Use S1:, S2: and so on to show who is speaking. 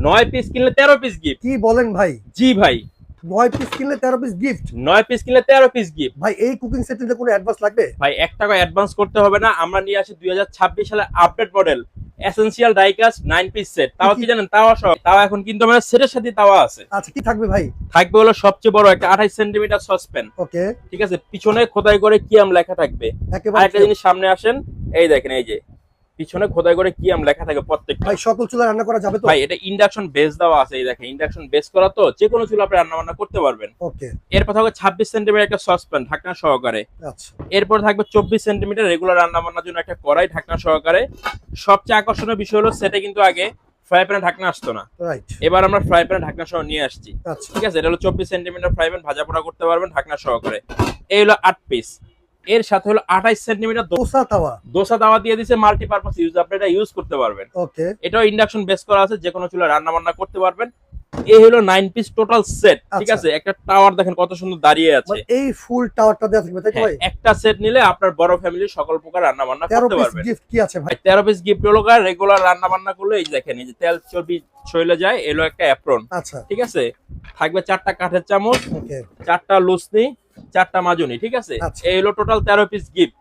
S1: 9 piece কিনলে 13 piece gift.
S2: কি বলেন ভাই?
S1: জি ভাই,
S2: 9 পিস কিনলে 13 পিস গিফট?
S1: 9 পিস কিনলে 13 পিস গিফট।
S2: ভাই এই কুকিং সেট নিতে কোনো অ্যাডভান্স লাগবে?
S1: ভাই 1 টাকা অ্যাডভান্স করতে হবে না। আমরা নিয়ে আসি 2026 সালে update model essential die-cast 9 piece set. তাও কি জানেন, তাওয়া সহ। তাও এখন কিন্তু আমাদের সেটের সাথে তাওয়া আছে।
S2: আচ্ছা, কি থাকবে ভাই?
S1: থাকবে হলো সবচেয়ে বড় একটা 28 সেন্টিমিটার সসপ্যান।
S2: ওকে,
S1: ঠিক আছে, পিছনে খোদাই করে কিয়াম লেখা থাকবে।
S2: একেবারে
S1: আরেকটা জিনিস সামনে আসেন, এই দেখেন, এই যে পিছনে খোদাই করে কিয়াম লেখা থাকে প্রত্যেকটা।
S2: ভাই সকল চুলা রান্না করা যাবে তো?
S1: ভাই এটা ইন্ডাকশন বেস দেওয়া আছে, এই দেখেন ইন্ডাকশন বেস করা, তো যে কোনো চুলা আপনি রান্না বান্না করতে পারবেন।
S2: ওকে,
S1: এরপর থাকবে 26 সেন্টিমিটার একটা সসপ্যান ঢাকনা সহকারে।
S2: আচ্ছা,
S1: এরপর থাকবে 24 সেন্টিমিটার রেগুলার রান্না বান্নার জন্য একটা কড়াই ঢাকনা সহকারে। সবচেয়ে আকর্ষণীয় বিষয় হলো সেটা কিন্তু আগে ফ্রাই প্যানে ঢাকনা আসতো না,
S2: রাইট,
S1: এবার আমরা ফ্রাই প্যানে ঢাকনা সহ নিয়ে আসছি।
S2: আচ্ছা,
S1: ঠিক আছে, এটা হলো 24 সেন্টিমিটার ফ্রাই প্যান, ভাজা পোড়া করতে পারবেন ঢাকনা সহকারে। এই হলো 8 পিস। এর সাথে হলো 28 সেন্টিমিটার
S2: দোসা তাওয়া,
S1: দোসা তাওয়া দিয়ে দিছে, মাল্টিপারপাস ইউজ, আপনি এটা ইউজ করতে পারবেন।
S2: ওকে,
S1: এটাও ইন্ডাকশন বেস করা আছে, যে কোনো চুলা রান্না বান্না করতে পারবেন। এই হলো 9 পিস টোটাল সেট। ঠিক
S2: আচ্ছা।
S1: আছে, একটা টাওয়ার দেখেন কত সুন্দর দাঁড়িয়ে আছে।
S2: মানে এই ফুল টাওয়ারটা দেওয়া থাকবে তাই তো ভাই?
S1: একটা সেট নিলে আপনার বড় ফ্যামিলির সকল প্রকার রান্না বান্না
S2: 13
S1: করতে
S2: পিস
S1: পারবেন।
S2: গিফট কি আছে ভাই?
S1: 13 পিস গিফট হলো রেগুলার রান্না বান্না করলে এই যে দেখেন, এই যে তেল চর্বি ছইলে যায়, এলো একটা অ্যাপ্রন।
S2: আচ্ছা,
S1: ঠিক আছে, থাকবে 4টা কাঠের চামচ,
S2: ওকে,
S1: 4টা লুসনি, 4টা মাজনি। ঠিক আছে,
S2: আচ্ছা।
S1: এই হলো টোটাল 13 পিস গিফট।